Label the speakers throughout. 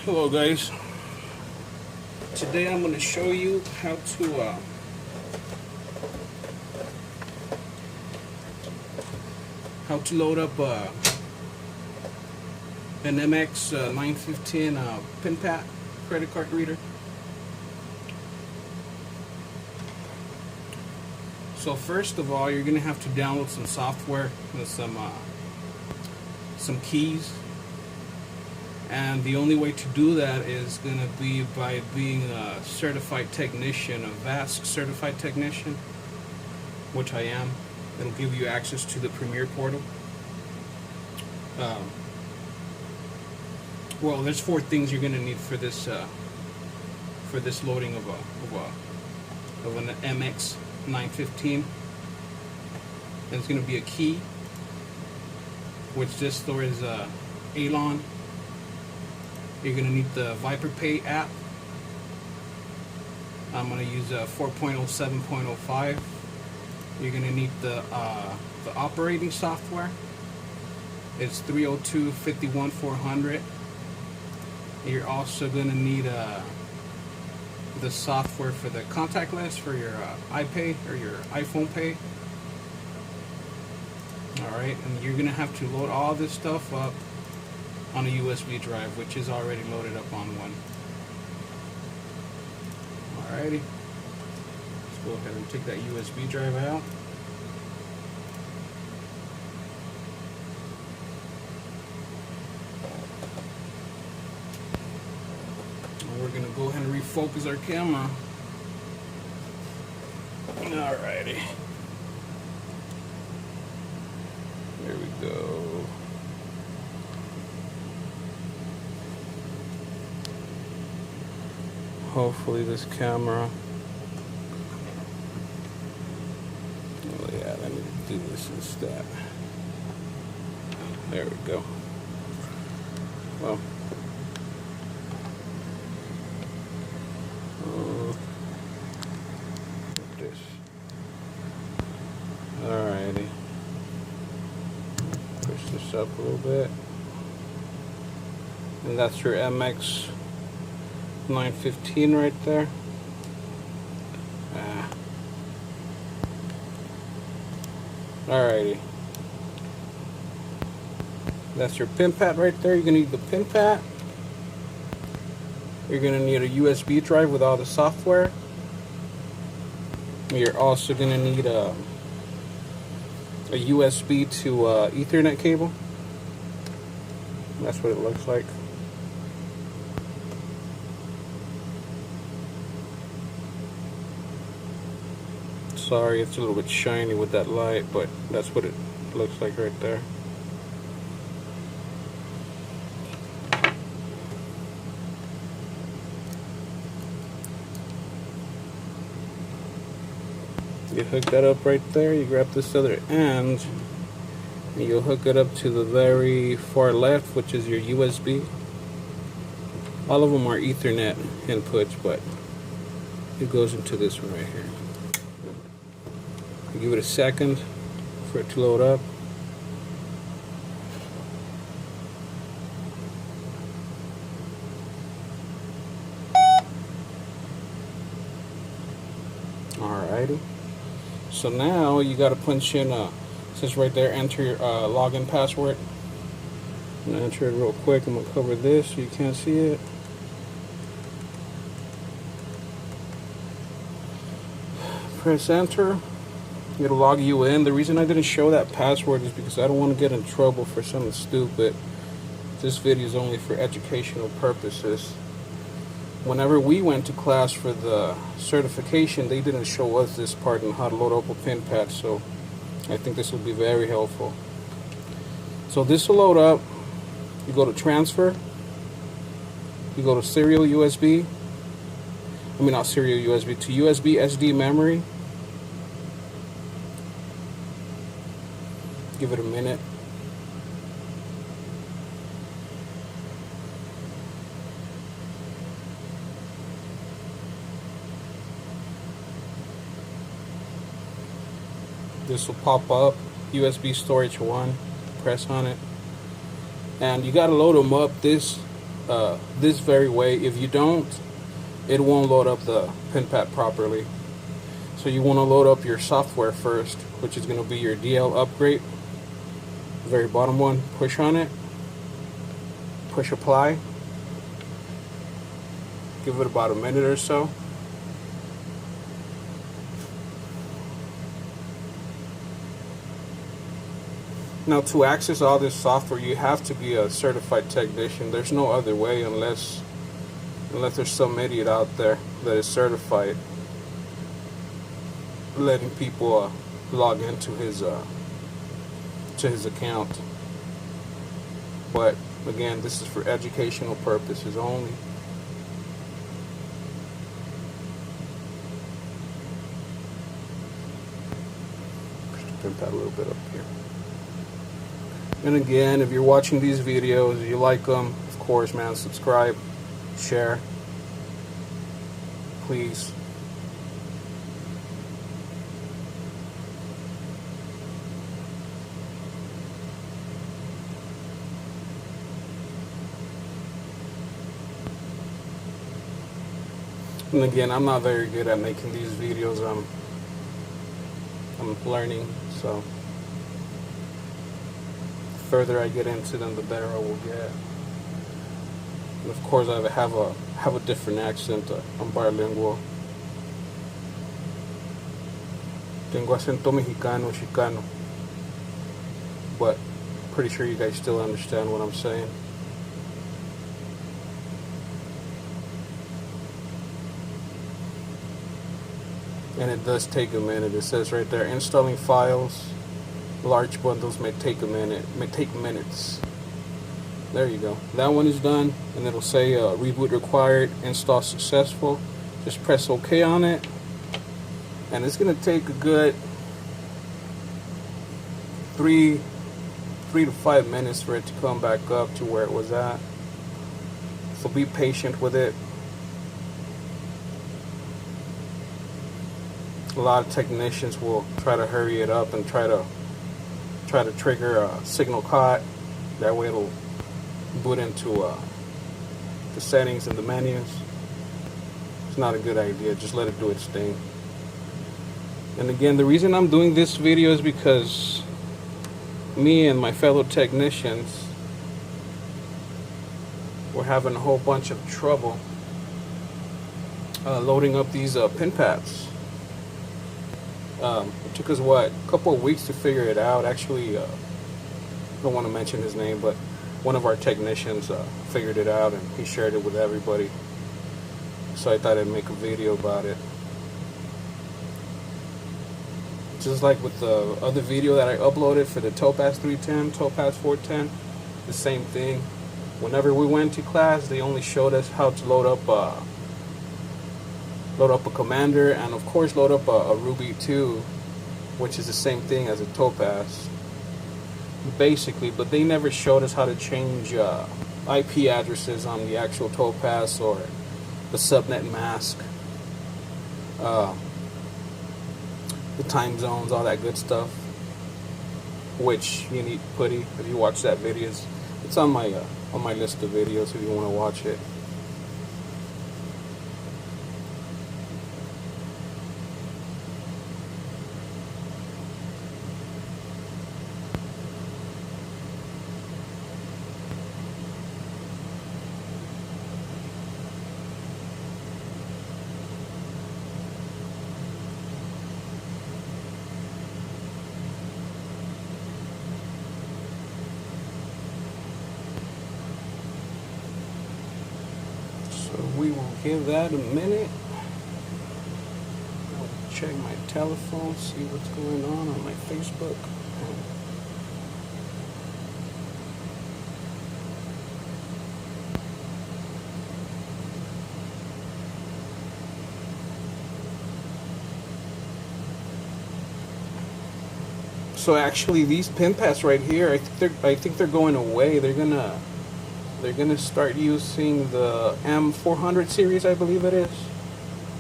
Speaker 1: Hello guys, today I'm going to show you how to load up an MX-915 pin pad credit card reader. So first of all, you're going to have to download some software with some keys. And the only way to do that is going to be by being a certified technician, a VASC certified technician, which I am. It'll give you access to the Premier portal. Well, there's 4 things you're going to need for this loading of an MX-915. And it's going to be a key, which this store is Alon. You're going to need the ViperPay app. I'm going to use 4.07.05. You're going to need the operating software. It's 302.51.400. You're also going to need the software for the contactless for your iPay or your iPhone Pay. Alright, and you're going to have to load all this stuff up on a USB drive, which is already loaded up on one. Alrighty, let's go ahead and take that USB drive out. And we're gonna go ahead and refocus our camera. Alrighty, there we go. Hopefully this camera, oh yeah, let me do this instead. There we go. Well, this. Alrighty. Push this up a little bit. And that's your MX-915 right there. Alrighty. That's your pin pad right there. You're gonna need the pin pad. You're gonna need a USB drive with all the software. You're also gonna need a USB to Ethernet cable. That's what it looks like. Sorry, it's a little bit shiny with that light, but that's what it looks like right there. You hook that up right there, you grab this other end, and you'll hook it up to the very far left, which is your USB. All of them are Ethernet inputs, but it goes into this one right here. Give it a second for it to load up. Alrighty. So now you got to punch in, it says right there, enter your login password. I'm going to enter it real quick. I'm going to cover this so you can't see it. Press enter. It'll log you in. The reason I didn't show that password is because I don't want to get in trouble for something stupid. This video is only for educational purposes. Whenever we went to class for the certification, they didn't show us this part on how to load up a pin pad, so I think this will be very helpful. So this will load up. You go to transfer. You go to serial USB. I mean, not serial USB, to USB SD memory. Give it a minute. This will pop up, USB storage 1, press on it. And you gotta load them up. This this very way. If you don't, it won't load up the pin pad properly. So you want to load up your software first, which is going to be your DL upgrade. The very bottom one, push on it, push apply, give it about a minute or so. Now, to access all this software, you have to be a certified technician. There's no other way unless there's some idiot out there that is certified, letting people log into his account. But again, this is for educational purposes only. Push the pin pad a little bit up here. And again, if you're watching these videos, you like them, of course, man, subscribe, share, please. And again, I'm not very good at making these videos. I'm learning, so the further I get into them, the better I will get. And of course, I have a different accent. I'm bilingual. Tengo acento mexicano, chicano. But pretty sure you guys still understand what I'm saying. And it does take a minute. It says right there, installing files, large bundles may take a minute, may take minutes. There you go. That one is done, and it'll say reboot required, install successful. Just press OK on it, and it's gonna take a good 3 to 5 minutes for it to come back up to where it was at. So be patient with it. A lot of technicians will try to hurry it up and try to trigger a signal caught. That way it'll boot into the settings and the menus. It's not a good idea. Just let it do its thing. And again, the reason I'm doing this video is because me and my fellow technicians were having a whole bunch of trouble loading up these pin pads. It took us a couple of weeks to figure it out. Actually, I don't want to mention his name, but one of our technicians figured it out, and he shared it with everybody. So I thought I'd make a video about it. Just like with the other video that I uploaded for the Topaz 310, Topaz 410, the same thing. Whenever we went to class, they only showed us how to load up a commander, and of course load up a Ruby 2, which is the same thing as a Topaz basically, but they never showed us how to change IP addresses on the actual Topaz or the subnet mask, the time zones, all that good stuff, which you need putty. If you watch that video, it's on my list of videos if you want to watch it. We will give that a minute. I'll check my telephone, see what's going on my Facebook. So actually, these pin pads right here, I think they're going away. They're gonna start using the M400 series, I believe it is,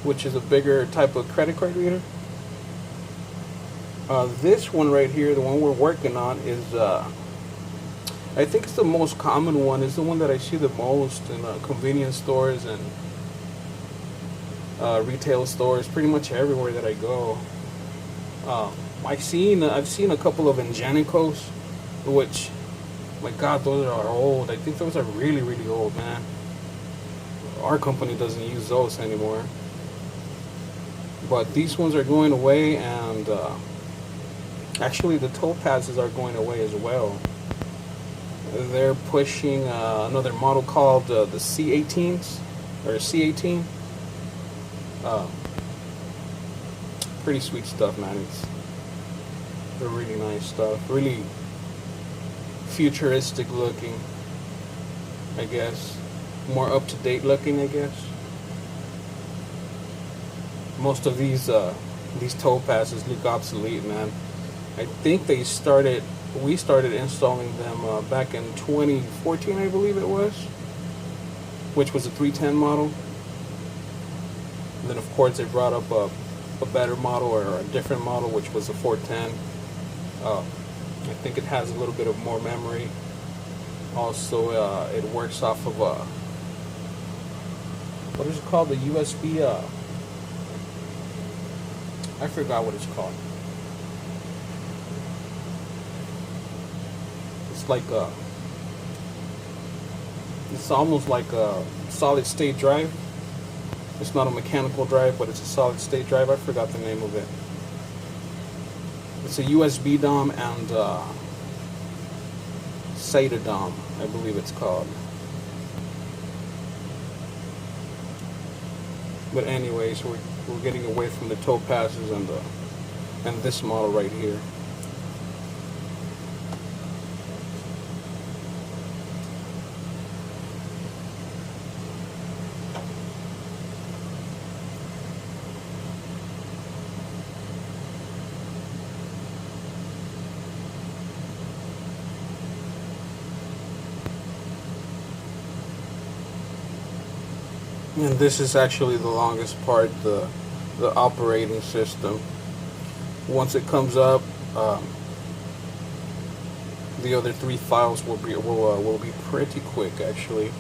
Speaker 1: which is a bigger type of credit card reader. This one right here, the one we're working on, is I think it's the most common one. It's the one that I see the most in convenience stores and retail stores, pretty much everywhere that I go. I've seen a couple of Ingenicos, which, my God, those are old. I think those are really, really old, man. Our company doesn't use those anymore. But these ones are going away, and actually the topazes are going away as well. They're pushing another model called the C18s, or C18. Pretty sweet stuff, man. They're really nice stuff. Really futuristic looking, I guess. More up to date looking, I guess. Most of these topazes look obsolete, man. I think we started installing them back in 2014, I believe it was, which was a 310 model. And then of course they brought up a better model, or a different model, which was a 410. I think it has a little bit of more memory. Also, it works off of what is it called? The USB. I forgot what it's called. It's like it's almost like a solid state drive. It's not a mechanical drive, but it's a solid state drive. I forgot the name of it. It's a USB DOM and SATA DOM, I believe it's called. But anyways, we're getting away from the topazes and this model right here. And this is actually the longest part, the operating system. Once it comes up, the other three files will be pretty quick, actually.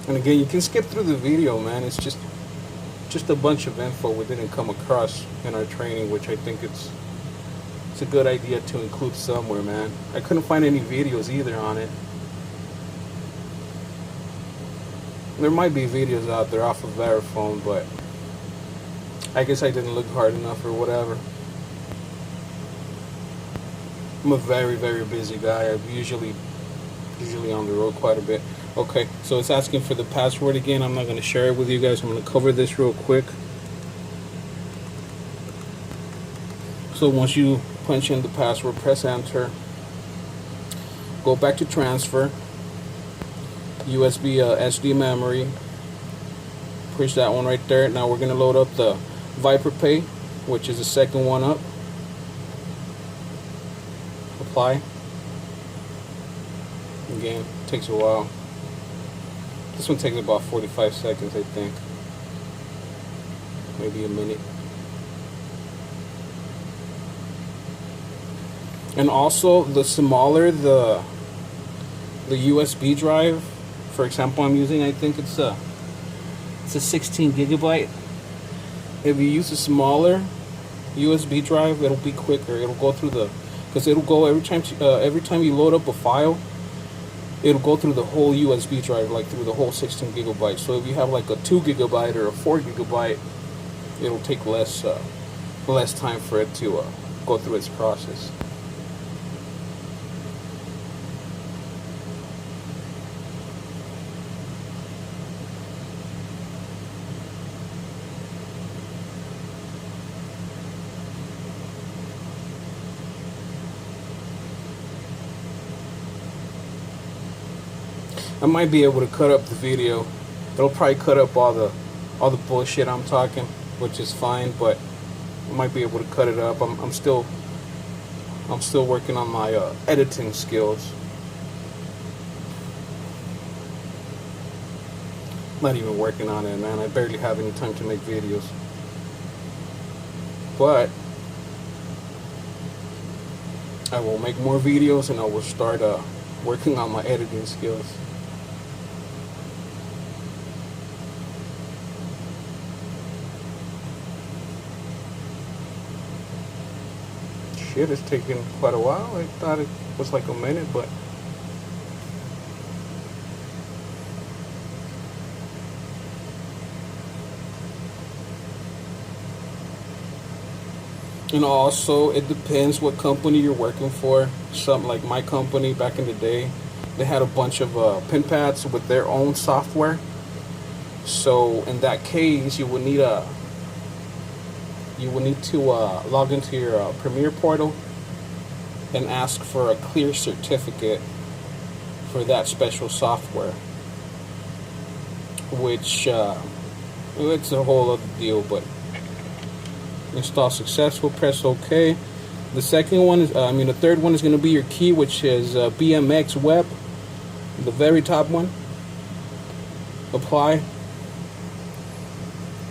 Speaker 1: And again, you can skip through the video, man. It's just a bunch of info we didn't come across in our training, which I think it's a good idea to include somewhere, man. I couldn't find any videos either on it. There might be videos out there off of Verifone, but I guess I didn't look hard enough or whatever. I'm a very, very busy guy. I'm usually on the road quite a bit. Okay, so it's asking for the password again. I'm not going to share it with you guys. I'm going to cover this real quick. So once you punch in the password, press enter. Go back to transfer. USB SD memory. Push that one right there. Now we're going to load up the ViperPay, which is the second one up. Apply. Again, takes a while. This one takes about 45 seconds, I think. Maybe a minute. And also, the smaller the USB drive, for example, I'm using, I think it's a 16 gigabyte. If you use a smaller USB drive, it'll be quicker. It'll go through because it'll go every time you load up a file, it'll go through the whole USB drive, like through the whole 16 gigabytes. So if you have like a 2 gigabyte or a 4 gigabyte, it'll take less time for it to go through its process. I might be able to cut up the video. It'll probably cut up all the bullshit I'm talking, which is fine, but I might be able to cut it up. I'm still working on my editing skills. Not even working on it, man. I barely have any time to make videos. But I will make more videos and I will start working on my editing skills. Shit, it's taken quite a while. I thought it was like a minute, but and also it depends what company you're working for. Something like my company back in the day, they had a bunch of pin pads with their own software. So in that case, you would need to log into your Premiere portal and ask for a clear certificate for that special software, which it's a whole other deal. But install successful, press OK. The second one is, the third one is going to be your key, which is BMX Web, the very top one. Apply,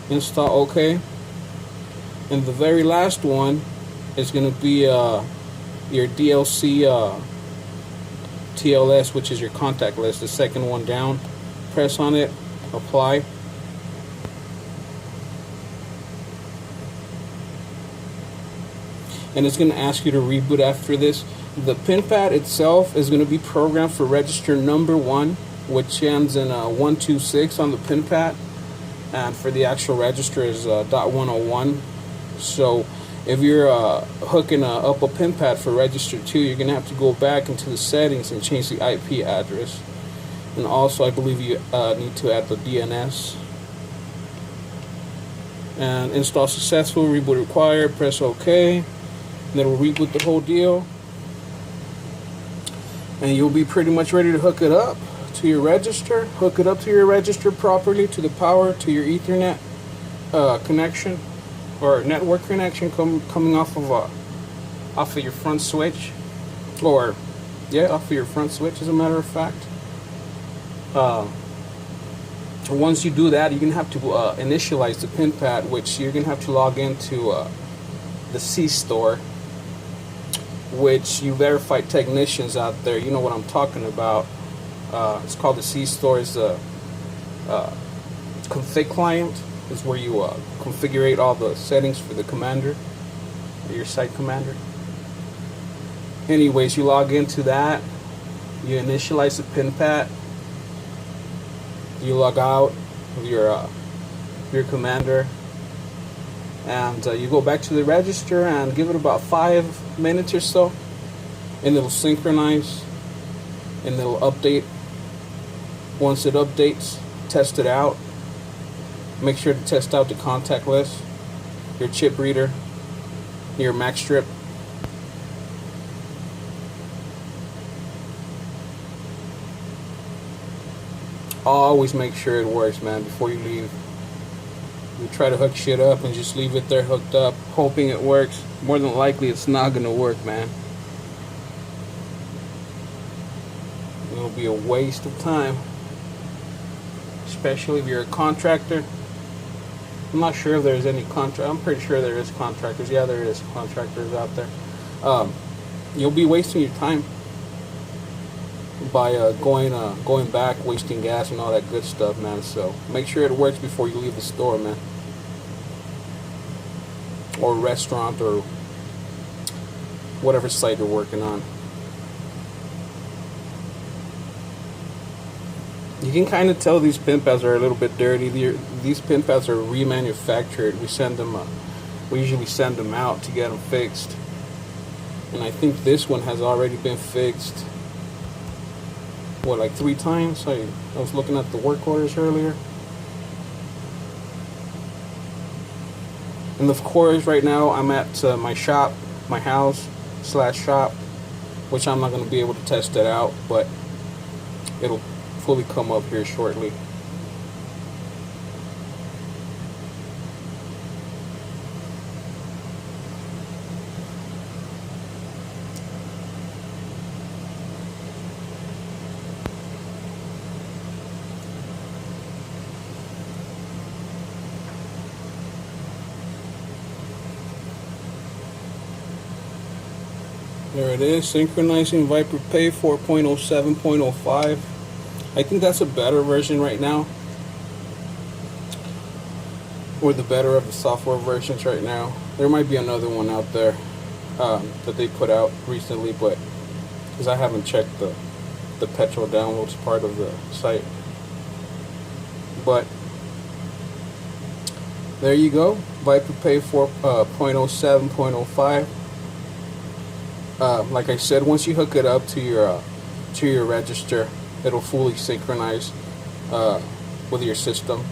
Speaker 1: install OK. And the very last one is going to be your DLC TLS, which is your contact list, the second one down. Press on it, apply. And it's going to ask you to reboot after this. The pin pad itself is going to be programmed for register number 1, which ends in 126 on the pin pad. And for the actual register is .101. So if you're hooking up a pin pad for register 2, you're going to have to go back into the settings and change the IP address. And also, I believe you need to add the DNS. And install successful, reboot required, press OK. And it'll reboot the whole deal. And you'll be pretty much ready to hook it up to your register. Hook it up to your register properly, to the power, to your Ethernet connection. Or network connection coming off of your front switch, or off of your front switch, as a matter of fact. Once you do that, you're gonna have to initialize the pin pad, which you're gonna have to log into the C store, which you verified technicians out there, you know what I'm talking about. It's called the C store. It's a config client. Is where you configure all the settings for the commander, or your site commander. Anyways, you log into that, you initialize the pin pad, you log out with your commander, and you go back to the register and give it about 5 minutes or so, and it'll synchronize and it'll update. Once it updates, test it out. Make sure to test out the contact list, your chip reader, your Mac strip. Always make sure it works, man, before you leave. You try to hook shit up and just leave it there hooked up, hoping it works. More than likely, it's not gonna work, man. It'll be a waste of time, especially if you're a contractor. I'm not sure if there's any I'm pretty sure there is contractors. Yeah, there is contractors out there. You'll be wasting your time by going back, wasting gas and all that good stuff, man. So make sure it works before you leave the store, man, or restaurant, or whatever site you're working on. You can kind of tell these pin pads are a little bit dirty. These pin pads are remanufactured. We usually send them out to get them fixed. And I think this one has already been fixed, what, like 3 times? I was looking at the work orders earlier. And of course, right now I'm at my house/shop, which I'm not going to be able to test it out, but it'll fully come up here shortly. There it is, synchronizing Viper Pay 4.07.05. I think that's a better version right now, or the better of the software versions right now. There might be another one out there that they put out recently, but because I haven't checked the petrol downloads part of the site. But there you go, Viper Pay 4.07.05. Like I said, once you hook it up to your register, it'll fully synchronize with your system.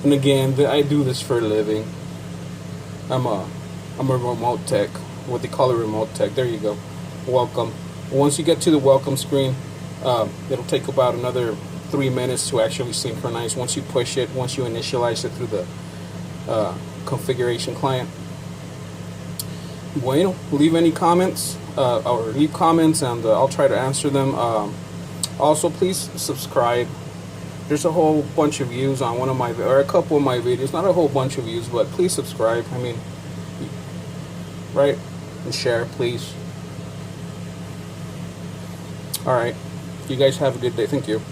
Speaker 1: And again, I do this for a living. I'm a remote tech. What they call a remote tech. There you go. Welcome. Once you get to the welcome screen, it'll take about another 3 minutes to actually synchronize. Once you push it, once you initialize it through the configuration client. Bueno, leave any comments or leave comments, and I'll try to answer them. Also, please subscribe. There's a whole bunch of views on one of my, or a couple of my videos. Not a whole bunch of views, but please subscribe. I mean, right? And share, please. All right. You guys have a good day. Thank you.